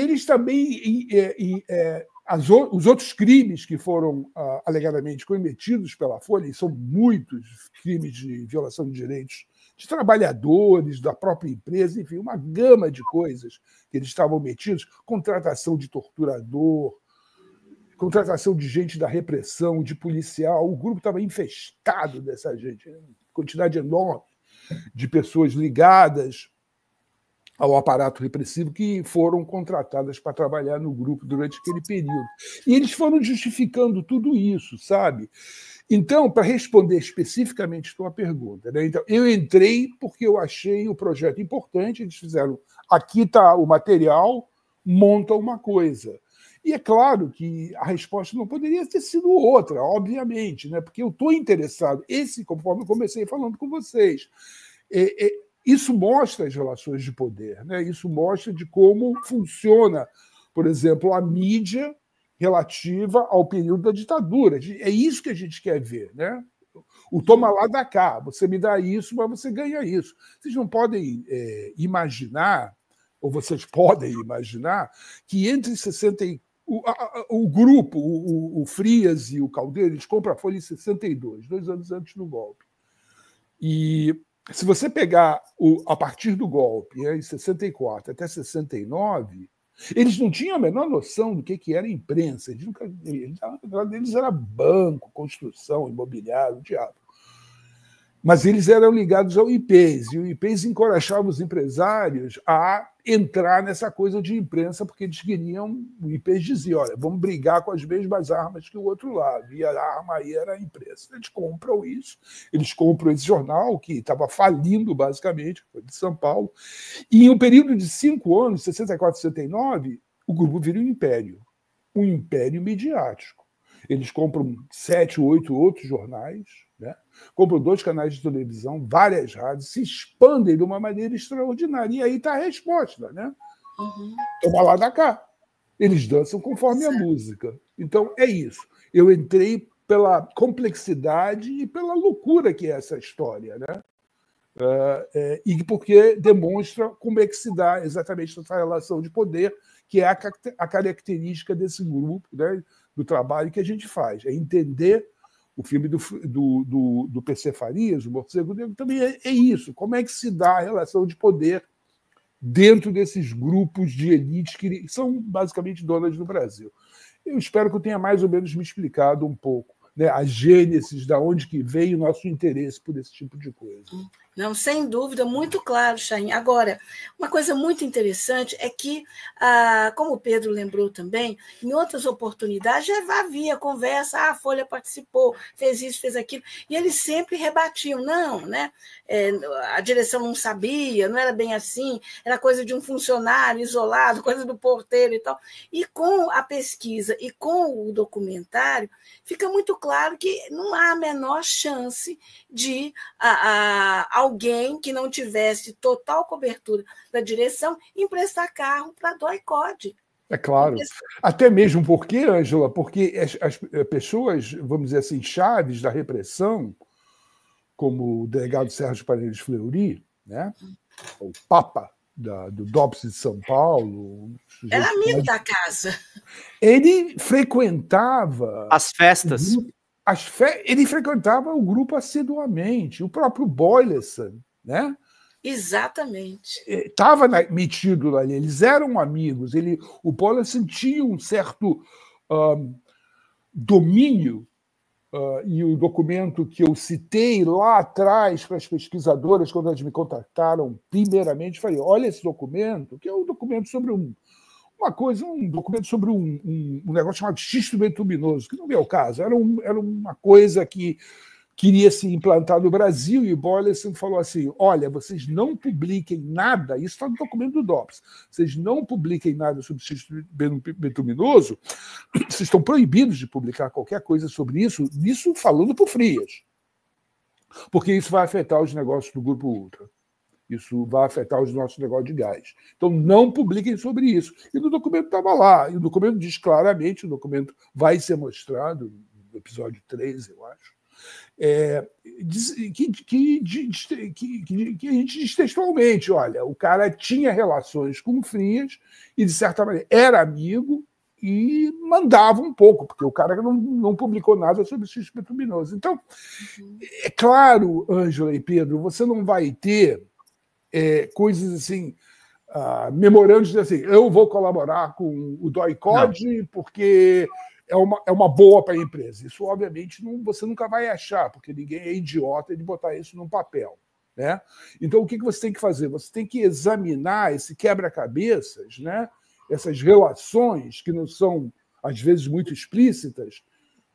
eles também... os outros crimes que foram alegadamente cometidos pela Folha, e são muitos crimes de violação de direitos de trabalhadores, da própria empresa, enfim, uma gama de coisas que eles estavam metidos, contratação de torturador, contratação de gente da repressão, de policial, o grupo estava infestado dessa gente, quantidade enorme de pessoas ligadas ao aparato repressivo que foram contratadas para trabalhar no grupo durante aquele período. E eles foram justificando tudo isso, sabe? Então, para responder especificamente a tua pergunta, né? Então, eu entrei porque eu achei o projeto importante, eles fizeram, aqui está o material, monta uma coisa. E é claro que a resposta não poderia ter sido outra, obviamente, né? Porque eu estou interessado, conforme eu comecei falando com vocês, isso mostra as relações de poder, né? Isso mostra de como funciona, por exemplo, a mídia relativa ao período da ditadura. É isso que a gente quer ver, né? O toma lá da cá, você me dá isso, mas você ganha isso. Vocês não podem imaginar, ou vocês podem imaginar, que entre 60 e o grupo, o Frias e o Caldeira, eles compram a Folha em 62, 2 anos antes do golpe. E se você pegar a partir do golpe, em 64 até 69, eles não tinham a menor noção do que era imprensa. Eles era banco, construção, imobiliário, o diabo. Mas eles eram ligados ao IPES, e o IPES encorajava os empresários a entrar nessa coisa de imprensa, porque eles queriam... O IPES dizia, olha, vamos brigar com as mesmas armas que o outro lado, e a arma aí era a imprensa. Eles compram isso, eles compram esse jornal, que estava falindo, basicamente, foi de São Paulo, e em um período de 5 anos, 64 e 69, o grupo vira um império midiático. Eles compram 7, 8 outros jornais, né? Compram 2 canais de televisão, várias rádios, se expandem de uma maneira extraordinária. E aí está a resposta, né? Toma lá da cá. Eles dançam conforme a música. Então, é isso. Eu entrei pela complexidade e pela loucura que é essa história, né? E porque demonstra como é que se dá exatamente essa relação de poder, que é a característica desse grupo, né, do trabalho que a gente faz. É entender o filme do PC Farias, o Morcego Negro, também é isso. Como é que se dá a relação de poder dentro desses grupos de elite que são basicamente donas do Brasil? Eu espero que eu tenha mais ou menos me explicado um pouco, né, a gênese, da onde que veio o nosso interesse por esse tipo de coisa. Não, sem dúvida, muito claro, Chaim. Agora, uma coisa muito interessante é que, como o Pedro lembrou também, em outras oportunidades já havia conversa, a Folha participou, fez isso, fez aquilo, e eles sempre rebatiam, não, né? A direção não sabia, não era bem assim, era coisa de um funcionário isolado, coisa do porteiro e tal. E com a pesquisa e com o documentário, fica muito claro que não há a menor chance de alguém que não tivesse total cobertura da direção emprestar carro para doicode. É claro. Até mesmo porque, Ângela, porque as pessoas, vamos dizer assim, chaves da repressão, como o delegado Sérgio Paredes Fleury, né? O Papa do DOPS de São Paulo. Era amigo da casa. Ele frequentava as festas. Ele frequentava o grupo assiduamente, o próprio Boyleson, né? Exatamente. Estava metido ali, eles eram amigos. O Boyleson tinha um certo domínio, e o documento que eu citei lá atrás para as pesquisadoras, quando elas me contactaram primeiramente, falei, olha esse documento, que é um documento sobre um documento sobre um negócio chamado xisto bituminoso, que não é o caso, era uma coisa que queria se implantar no Brasil, e Boyleson falou assim, olha, vocês não publiquem nada, isso está no documento do DOPS, vocês não publiquem nada sobre xisto bituminoso, vocês estão proibidos de publicar qualquer coisa sobre isso falando por Frias, porque isso vai afetar os negócios do Grupo Ultra. Isso vai afetar os nossos negócios de gás. Então, não publiquem sobre isso. E no documento estava lá. E o documento diz claramente, o documento vai ser mostrado no episódio 3, eu acho, Que a gente diz textualmente, olha, o cara tinha relações com Frias e, de certa maneira, era amigo e mandava um pouco, porque o cara não publicou nada sobre o cisco bituminoso. Então, é claro, Ângela e Pedro, você não vai ter coisas assim, memorandos de assim, eu vou colaborar com o DOI-CODE porque é uma boa para a empresa. Isso, obviamente, você nunca vai achar, porque ninguém é idiota de botar isso num papel. Né? Então, o que você tem que fazer? Você tem que examinar esse quebra-cabeças, né? Essas relações que não são, às vezes, muito explícitas,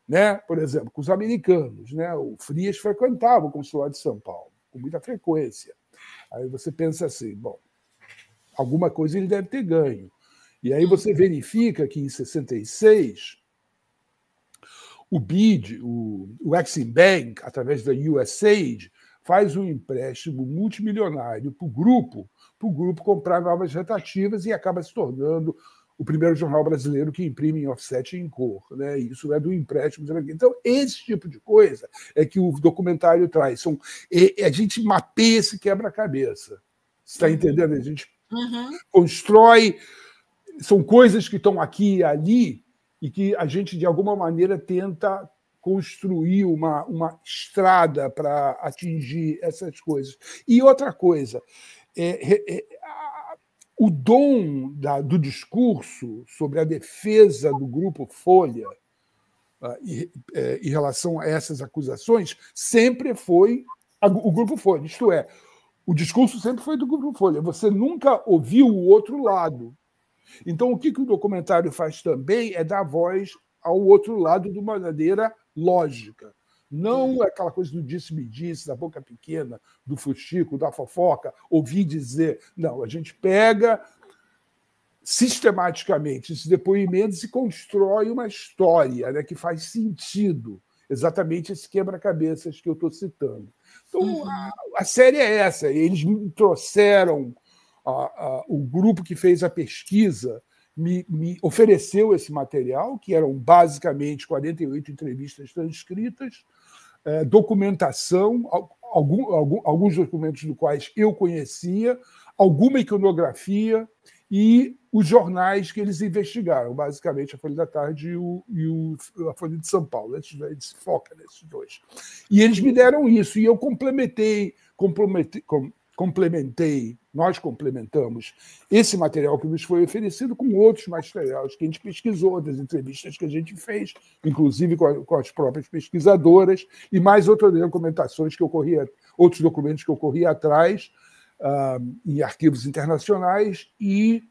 né? Por exemplo, com os americanos. Né? O Frias frequentava o consulado de São Paulo com muita frequência. Aí você pensa assim, bom, alguma coisa ele deve ter ganho. E aí você verifica que, em 66, o BID, o Exim Bank, através da USAID, faz um empréstimo multimilionário para o grupo comprar novas retativas e acaba se tornando o primeiro jornal brasileiro que imprime em offset em cor. Né? Isso é do empréstimo. Então, esse tipo de coisa é que o documentário traz. A gente mapeia esse quebra-cabeça. Você está entendendo? A gente constrói... São coisas que estão aqui e ali e que a gente, de alguma maneira, tenta construir uma estrada para atingir essas coisas. E outra coisa, o dom do discurso sobre a defesa do Grupo Folha em relação a essas acusações sempre foi o Grupo Folha. Isto é, o discurso sempre foi do Grupo Folha. Você nunca ouviu o outro lado. Então, o que o documentário faz também é dar voz ao outro lado de uma maneira lógica. Não aquela coisa do disse-me-disse, da boca pequena, do fuxico, da fofoca, ouvir dizer. Não, a gente pega sistematicamente esses depoimentos e constrói uma história, né, que faz sentido. Exatamente esse quebra-cabeças que eu estou citando. Então, a série é essa. Eles me trouxeram... o grupo que fez a pesquisa me ofereceu esse material, que eram basicamente 48 entrevistas transcritas, documentação, alguns documentos dos quais eu conhecia, alguma iconografia e os jornais que eles investigaram, basicamente a Folha da Tarde e a Folha de São Paulo. Eles se focam nesses dois. E eles me deram isso, e eu nós complementamos esse material que nos foi oferecido com outros materiais que a gente pesquisou, das entrevistas que a gente fez, inclusive com as próprias pesquisadoras, e mais outras documentações outros documentos que eu corria atrás em arquivos internacionais, e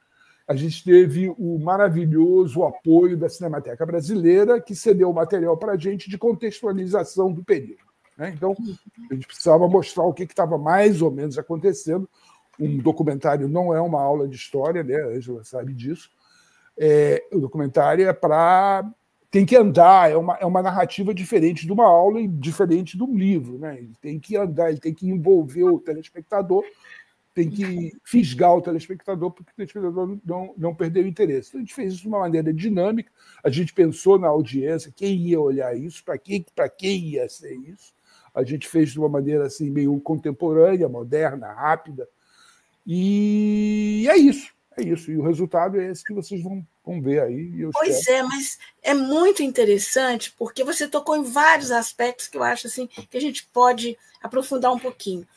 a gente teve o maravilhoso apoio da Cinemateca Brasileira, que cedeu o material para a gente de contextualização do período. Então, a gente precisava mostrar o que estava mais ou menos acontecendo. Um documentário não é uma aula de história, né? A Ângela sabe disso. O documentário tem que andar, é uma narrativa diferente de uma aula e diferente de um livro. Né? Ele tem que andar, ele tem que envolver o telespectador, tem que fisgar o telespectador, porque o telespectador não perder o interesse. Então, a gente fez isso de uma maneira dinâmica, a gente pensou na audiência, quem ia olhar isso, para quem ia ser isso. A gente fez de uma maneira assim, meio contemporânea, moderna, rápida. E é isso. E o resultado é esse que vocês vão ver aí. Pois é, mas é muito interessante, porque você tocou em vários aspectos que eu acho assim, que a gente pode aprofundar um pouquinho.